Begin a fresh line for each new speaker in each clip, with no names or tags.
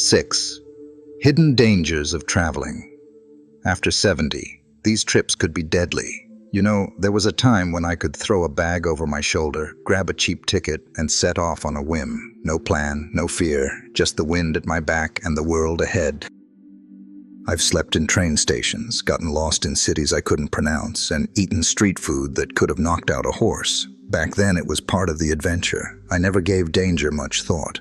6. Hidden dangers of traveling. After 70, these trips could be deadly. You know, there was a time when I could throw a bag over my shoulder, grab a cheap ticket, and set off on a whim. No plan, no fear, just the wind at my back and the world ahead. I've slept in train stations, gotten lost in cities I couldn't pronounce, and eaten street food that could have knocked out a horse. Back then it was part of the adventure. I never gave danger much thought.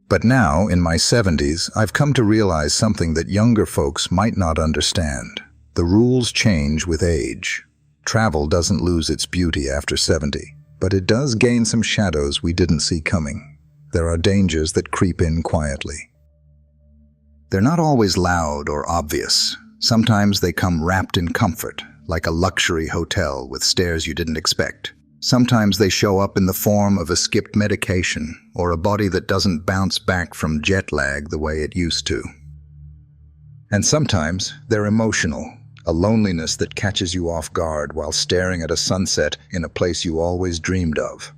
But now, in my 70s, I've come to realize something that younger folks might not understand. The rules change with age. Travel doesn't lose its beauty after 70, but it does gain some shadows we didn't see coming. There are dangers that creep in quietly. They're not always loud or obvious. Sometimes they come wrapped in comfort, like a luxury hotel with stairs you didn't expect. Sometimes they show up in the form of a skipped medication or a body that doesn't bounce back from jet lag the way it used to. And sometimes they're emotional, a loneliness that catches you off guard while staring at a sunset in a place you always dreamed of.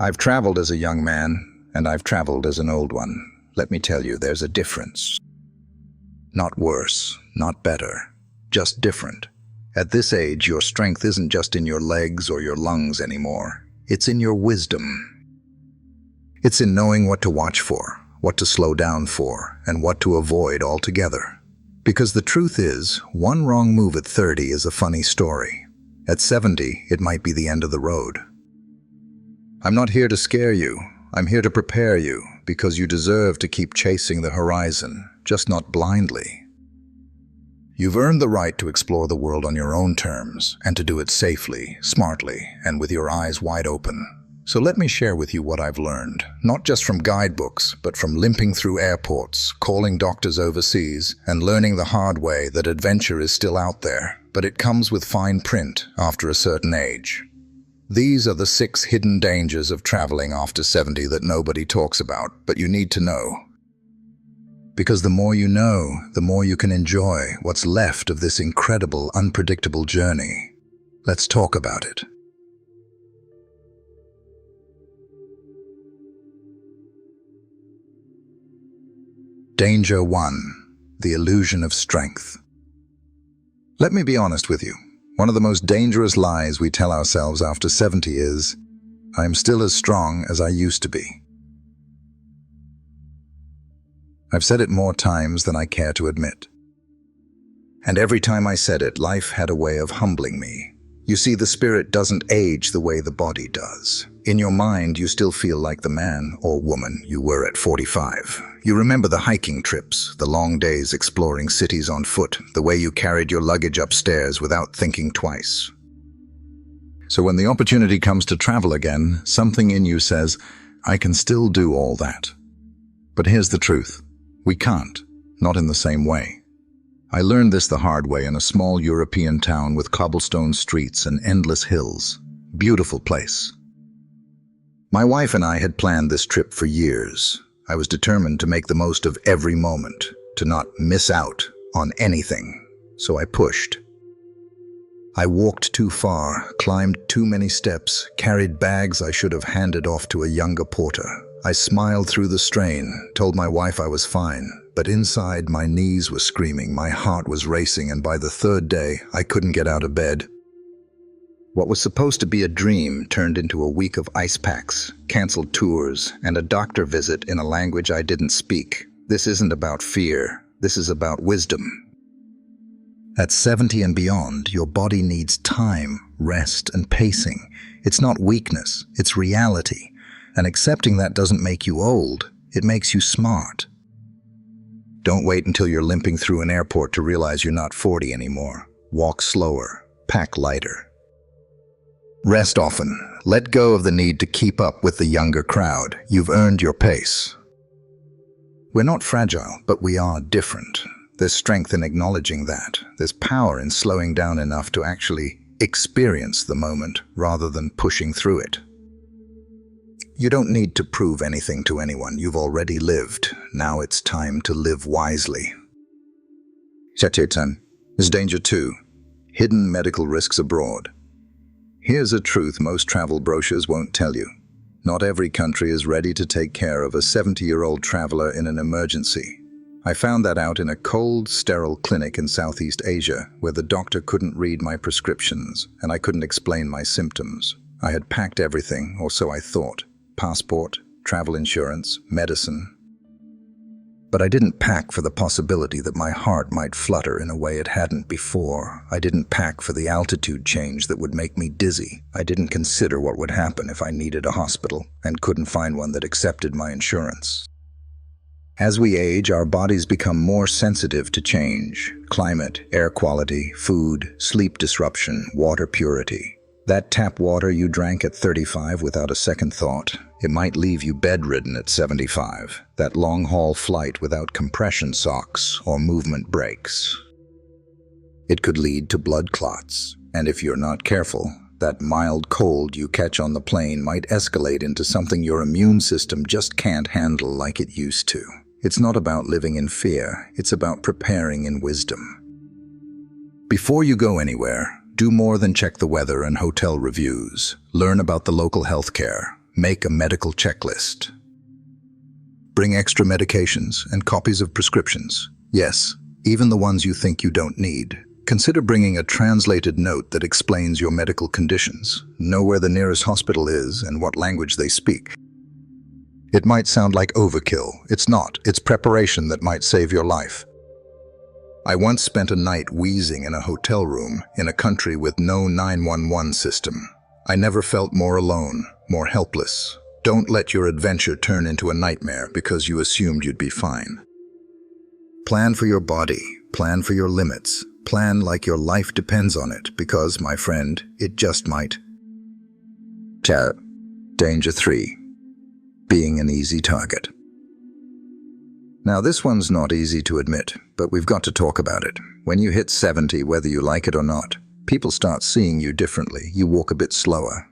I've traveled as a young man, and I've traveled as an old one. Let me tell you, there's a difference. Not worse, not better, just different. At this age, your strength isn't just in your legs or your lungs anymore. It's in your wisdom. It's in knowing what to watch for, what to slow down for, and what to avoid altogether. Because the truth is, one wrong move at 30 is a funny story. At 70, it might be the end of the road. I'm not here to scare you. I'm here to prepare you, because you deserve to keep chasing the horizon, just not blindly. You've earned the right to explore the world on your own terms, and to do it safely, smartly, and with your eyes wide open. So let me share with you what I've learned, not just from guidebooks, but from limping through airports, calling doctors overseas, and learning the hard way that adventure is still out there, but it comes with fine print after a certain age. These are the 6 hidden dangers of traveling after 70 that nobody talks about, but you need to know. Because the more you know, the more you can enjoy what's left of this incredible, unpredictable journey. Let's talk about it. Danger 1. The illusion of strength. Let me be honest with you. One of the most dangerous lies we tell ourselves after 70 is, I'm still as strong as I used to be. I've said it more times than I care to admit. And every time I said it, life had a way of humbling me. You see, the spirit doesn't age the way the body does. In your mind, you still feel like the man or woman you were at 45. You remember the hiking trips, the long days exploring cities on foot, the way you carried your luggage upstairs without thinking twice. So when the opportunity comes to travel again, something in you says, I can still do all that. But here's the truth. We can't, not in the same way. I learned this the hard way in a small European town with cobblestone streets and endless hills. Beautiful place. My wife and I had planned this trip for years. I was determined to make the most of every moment, to not miss out on anything. So I pushed. I walked too far, climbed too many steps, carried bags I should have handed off to a younger porter. I smiled through the strain, told my wife I was fine, but inside my knees were screaming, my heart was racing, and by the 3rd day, I couldn't get out of bed. What was supposed to be a dream turned into a week of ice packs, canceled tours, and a doctor visit in a language I didn't speak. This isn't about fear. This is about wisdom. At 70 and beyond, your body needs time, rest, and pacing. It's not weakness, it's reality. And accepting that doesn't make you old, it makes you smart. Don't wait until you're limping through an airport to realize you're not 40 anymore. Walk slower, pack lighter. Rest often. Let go of the need to keep up with the younger crowd. You've earned your pace. We're not fragile, but we are different. There's strength in acknowledging that. There's power in slowing down enough to actually experience the moment rather than pushing through it. You don't need to prove anything to anyone. You've already lived. Now it's time to live wisely. There's danger 2. Hidden medical risks abroad. Here's a truth most travel brochures won't tell you. Not every country is ready to take care of a 70-year-old traveler in an emergency. I found that out in a cold, sterile clinic in Southeast Asia, where the doctor couldn't read my prescriptions and I couldn't explain my symptoms. I had packed everything, or so I thought: passport, travel insurance, medicine. But I didn't pack for the possibility that my heart might flutter in a way it hadn't before. I didn't pack for the altitude change that would make me dizzy. I didn't consider what would happen if I needed a hospital and couldn't find one that accepted my insurance. As we age, our bodies become more sensitive to change: climate, air quality, food, sleep disruption, water purity. That tap water you drank at 35 without a second thought, it might leave you bedridden at 75. That long-haul flight without compression socks or movement breaks. It could lead to blood clots, and if you're not careful, that mild cold you catch on the plane might escalate into something your immune system just can't handle like it used to. It's not about living in fear, it's about preparing in wisdom. Before you go anywhere, do more than check the weather and hotel reviews. Learn about the local healthcare. Make a medical checklist. Bring extra medications and copies of prescriptions. Yes, even the ones you think you don't need. Consider bringing a translated note that explains your medical conditions. Know where the nearest hospital is and what language they speak. It might sound like overkill. It's not. It's preparation that might save your life. I once spent a night wheezing in a hotel room in a country with no 911 system. I never felt more alone, more helpless. Don't let your adventure turn into a nightmare because you assumed you'd be fine. Plan for your body. Plan for your limits. Plan like your life depends on it, because, my friend, it just might. Danger 3. Being an easy target. Now, this one's not easy to admit, but we've got to talk about it. When you hit 70, whether you like it or not, people start seeing you differently. You walk a bit slower.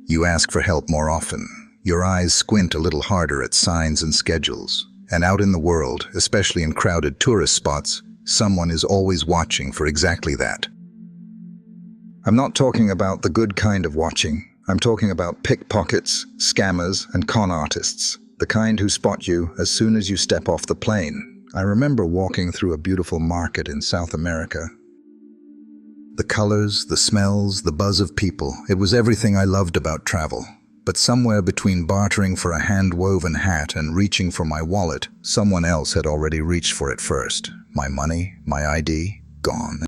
You ask for help more often. Your eyes squint a little harder at signs and schedules. And out in the world, especially in crowded tourist spots, someone is always watching for exactly that. I'm not talking about the good kind of watching. I'm talking about pickpockets, scammers, and con artists. The kind who spot you as soon as you step off the plane. I remember walking through a beautiful market in South America. The colors, the smells, the buzz of people, it was everything I loved about travel. But somewhere between bartering for a hand-woven hat and reaching for my wallet, someone else had already reached for it first. My money, my ID, gone.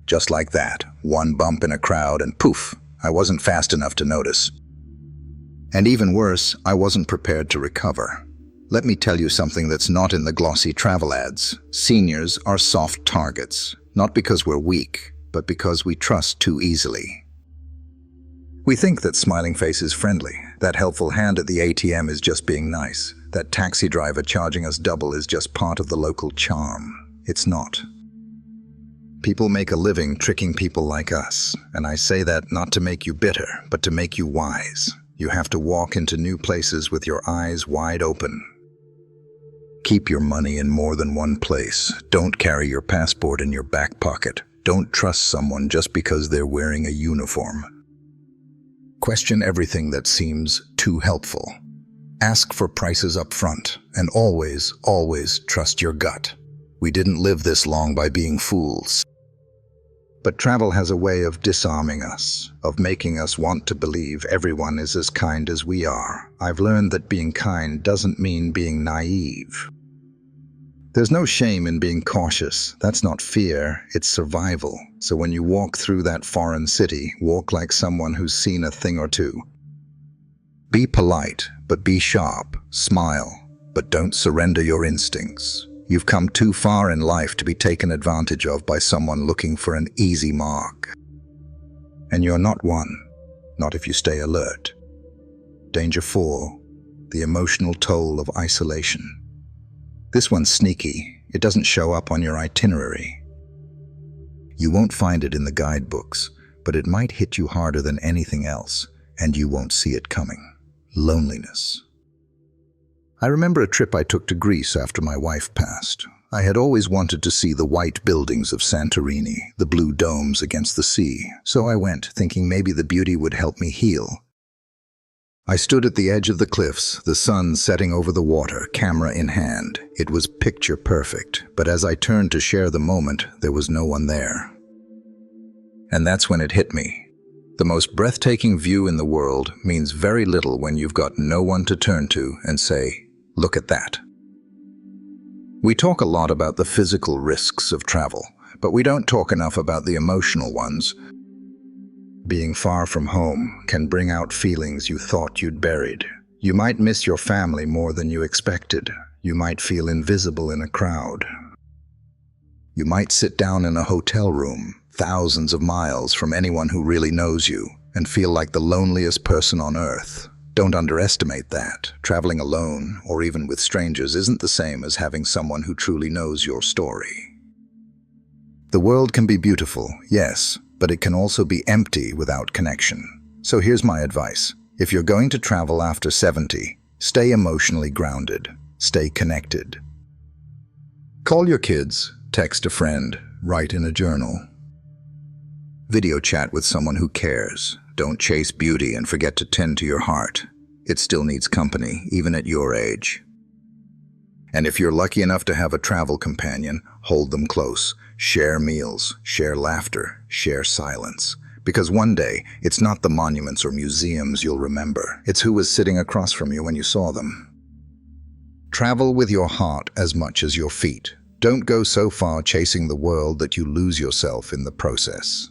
Just like that, one bump in a crowd and poof, I wasn't fast enough to notice. And even worse, I wasn't prepared to recover. Let me tell you something that's not in the glossy travel ads. Seniors are soft targets, not because we're weak, but because we trust too easily. We think that smiling face is friendly, that helpful hand at the ATM is just being nice, that taxi driver charging us double is just part of the local charm. It's not. People make a living tricking people like us, and I say that not to make you bitter, but to make you wise. You have to walk into new places with your eyes wide open. Keep your money in more than one place. Don't carry your passport in your back pocket. Don't trust someone just because they're wearing a uniform. Question everything that seems too helpful. Ask for prices up front, and always, always trust your gut. We didn't live this long by being fools. But travel has a way of disarming us, of making us want to believe everyone is as kind as we are. I've learned that being kind doesn't mean being naive. There's no shame in being cautious. That's not fear, it's survival. So when you walk through that foreign city, walk like someone who's seen a thing or two. Be polite, but be sharp. Smile, but don't surrender your instincts. You've come too far in life to be taken advantage of by someone looking for an easy mark. And you're not one, not if you stay alert. Danger 4, the emotional toll of isolation. This one's sneaky. It doesn't show up on your itinerary. You won't find it in the guidebooks, but it might hit you harder than anything else, and you won't see it coming. Loneliness. I remember a trip I took to Greece after my wife passed. I had always wanted to see the white buildings of Santorini, the blue domes against the sea, so I went, thinking maybe the beauty would help me heal. I stood at the edge of the cliffs, the sun setting over the water, camera in hand. It was picture perfect, but as I turned to share the moment, there was no one there. And that's when it hit me. The most breathtaking view in the world means very little when you've got no one to turn to and say, "Look at that." We talk a lot about the physical risks of travel, but we don't talk enough about the emotional ones. Being far from home can bring out feelings you thought you'd buried. You might miss your family more than you expected. You might feel invisible in a crowd. You might sit down in a hotel room, thousands of miles from anyone who really knows you, and feel like the loneliest person on earth. Don't underestimate that. Traveling alone, or even with strangers, isn't the same as having someone who truly knows your story. The world can be beautiful, yes, but it can also be empty without connection. So here's my advice. If you're going to travel after 70, stay emotionally grounded. Stay connected. Call your kids, text a friend, write in a journal. Video chat with someone who cares. Don't chase beauty and forget to tend to your heart. It still needs company, even at your age. And if you're lucky enough to have a travel companion, hold them close. Share meals, share laughter, share silence. Because one day, it's not the monuments or museums you'll remember. It's who was sitting across from you when you saw them. Travel with your heart as much as your feet. Don't go so far chasing the world that you lose yourself in the process.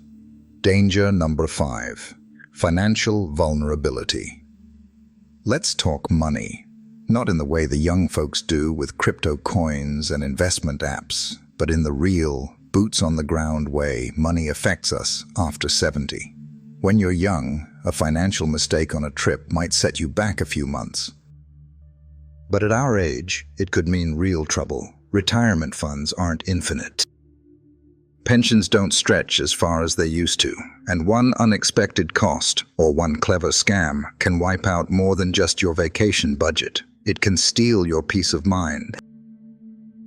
Danger number 5. Financial vulnerability. Let's talk money. Not in the way the young folks do with crypto coins and investment apps, but in the real, boots-on-the-ground way money affects us after 70. When you're young, a financial mistake on a trip might set you back a few months. But at our age, it could mean real trouble. Retirement funds aren't infinite. Pensions don't stretch as far as they used to, and one unexpected cost or one clever scam can wipe out more than just your vacation budget. It can steal your peace of mind.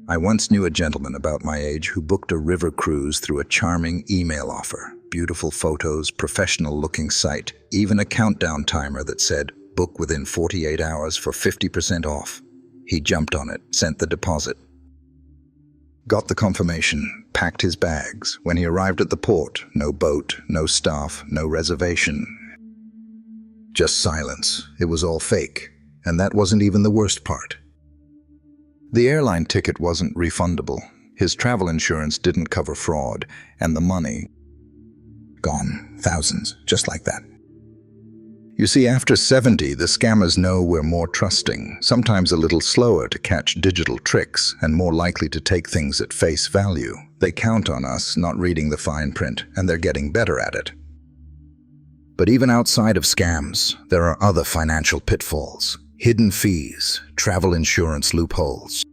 I once knew a gentleman about my age who booked a river cruise through a charming email offer. Beautiful photos, professional-looking site, even a countdown timer that said, "Book within 48 hours for 50% off." He jumped on it, sent the deposit. Got the confirmation, packed his bags. When he arrived at the port, no boat, no staff, no reservation. Just silence. It was all fake. And that wasn't even the worst part. The airline ticket wasn't refundable. His travel insurance didn't cover fraud, and the money gone. Thousands, just like that. You see, after 70, the scammers know we're more trusting, sometimes a little slower to catch digital tricks, and more likely to take things at face value. They count on us not reading the fine print, and they're getting better at it. But even outside of scams, there are other financial pitfalls. Hidden fees, travel insurance loopholes,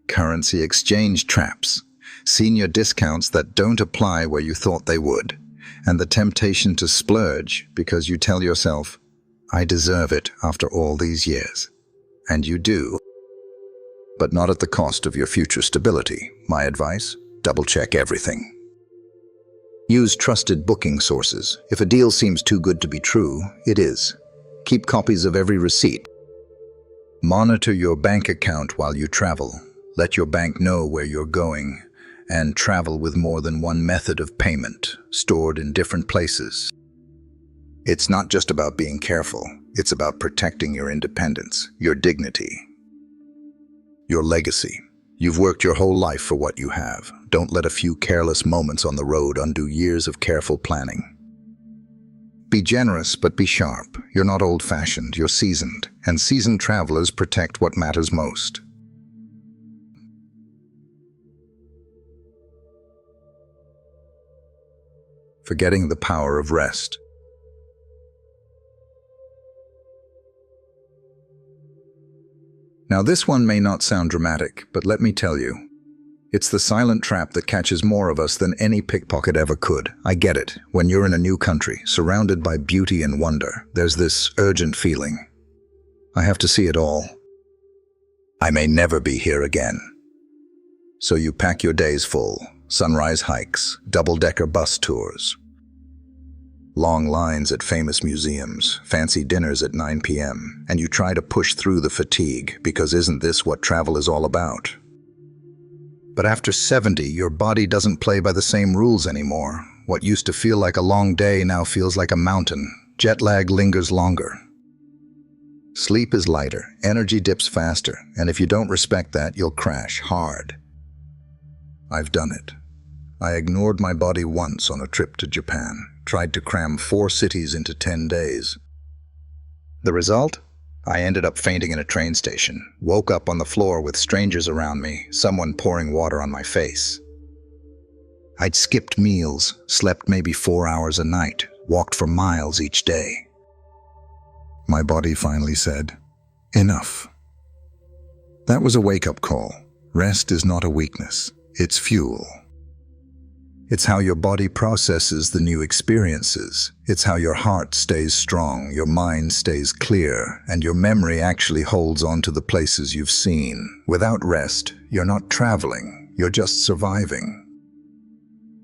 currency exchange traps, senior discounts that don't apply where you thought they would, and the temptation to splurge because you tell yourself, "I deserve it after all these years." And you do, but not at the cost of your future stability. My advice, double-check everything. Use trusted booking sources. If a deal seems too good to be true, it is. Keep copies of every receipt. Monitor your bank account while you travel. Let your bank know where you're going, and travel with more than one method of payment, stored in different places. It's not just about being careful. It's about protecting your independence, your dignity, your legacy. You've worked your whole life for what you have. Don't let a few careless moments on the road undo years of careful planning. Be generous, but be sharp. You're not old-fashioned, you're seasoned, and seasoned travelers protect what matters most. Forgetting the power of rest. Now this one may not sound dramatic, but let me tell you, it's the silent trap that catches more of us than any pickpocket ever could. I get it. When you're in a new country, surrounded by beauty and wonder, there's this urgent feeling. I have to see it all. I may never be here again. So you pack your days full. Sunrise hikes, double-decker bus tours, Long lines at famous museums, fancy dinners at 9 p.m., and you try to push through the fatigue because isn't this what travel is all about? But after 70, your body doesn't play by the same rules anymore. What used to feel like a long day now feels like a mountain. Jet lag lingers longer. Sleep is lighter, energy dips faster, and if you don't respect that, you'll crash hard. I've done it. I ignored my body once on a trip to Japan, tried to cram 4 cities into 10 days. The result? I ended up fainting in a train station, woke up on the floor with strangers around me, someone pouring water on my face. I'd skipped meals, slept maybe 4 hours a night, walked for miles each day. My body finally said, "Enough." That was a wake-up call. Rest is not a weakness, it's fuel. It's how your body processes the new experiences. It's how your heart stays strong, your mind stays clear, and your memory actually holds on to the places you've seen. Without rest, you're not traveling, you're just surviving.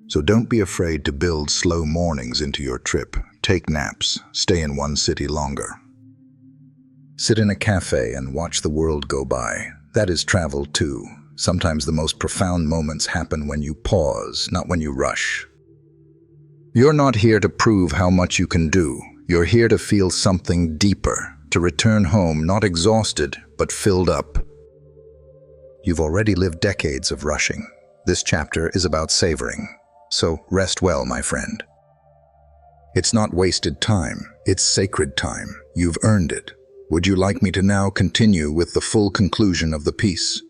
So don't be afraid to build slow mornings into your trip. Take naps, stay in one city longer. Sit in a cafe and watch the world go by. That is travel too. Sometimes the most profound moments happen when you pause, not when you rush. You're not here to prove how much you can do. You're here to feel something deeper, to return home not exhausted, but filled up. You've already lived decades of rushing. This chapter is about savoring. So rest well, my friend. It's not wasted time, it's sacred time. You've earned it. Would you like me to now continue with the full conclusion of the piece?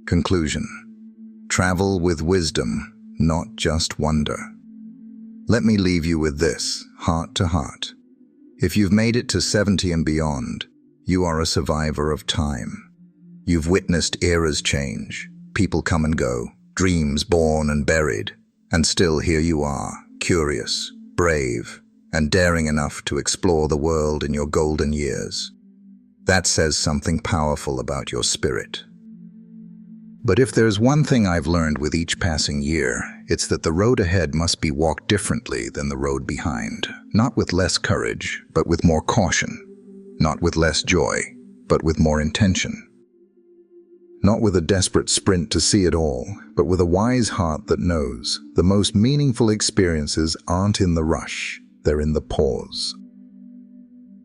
Conclusion. Travel with wisdom, not just wonder. Let me leave you with this, heart to heart. If you've made it to 70 and beyond, you are a survivor of time. You've witnessed eras change, people come and go, dreams born and buried, and still here you are, curious, brave, and daring enough to explore the world in your golden years. That says something powerful about your spirit. But if there's one thing I've learned with each passing year, it's that the road ahead must be walked differently than the road behind. Not with less courage, but with more caution. Not with less joy, but with more intention. Not with a desperate sprint to see it all, but with a wise heart that knows the most meaningful experiences aren't in the rush, they're in the pause.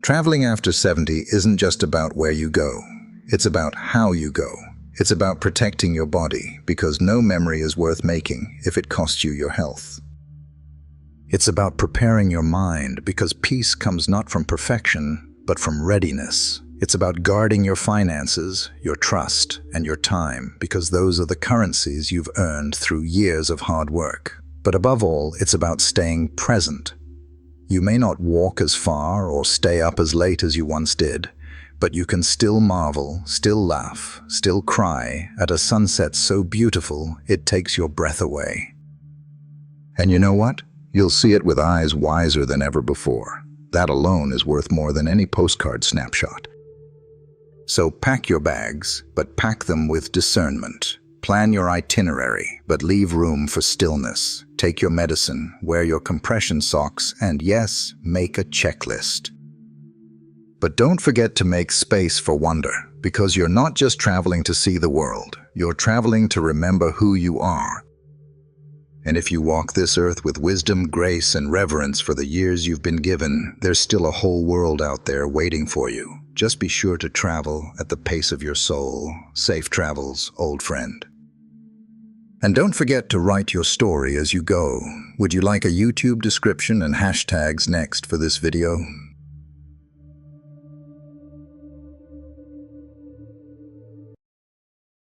Traveling after 70 isn't just about where you go, it's about how you go. It's about protecting your body, because no memory is worth making if it costs you your health. It's about preparing your mind, because peace comes not from perfection, but from readiness. It's about guarding your finances, your trust, and your time, because those are the currencies you've earned through years of hard work. But above all, it's about staying present. You may not walk as far or stay up as late as you once did, but you can still marvel, still laugh, still cry at a sunset so beautiful it takes your breath away. And you know what? You'll see it with eyes wiser than ever before. That alone is worth more than any postcard snapshot. So pack your bags, but pack them with discernment. Plan your itinerary, but leave room for stillness. Take your medicine, wear your compression socks, and yes, make a checklist. But don't forget to make space for wonder, because you're not just traveling to see the world, you're traveling to remember who you are. And if you walk this earth with wisdom, grace, and reverence for the years you've been given, there's still a whole world out there waiting for you. Just be sure to travel at the pace of your soul. Safe travels, old friend. And don't forget to write your story as you go. Would you like a YouTube description and hashtags next for this video?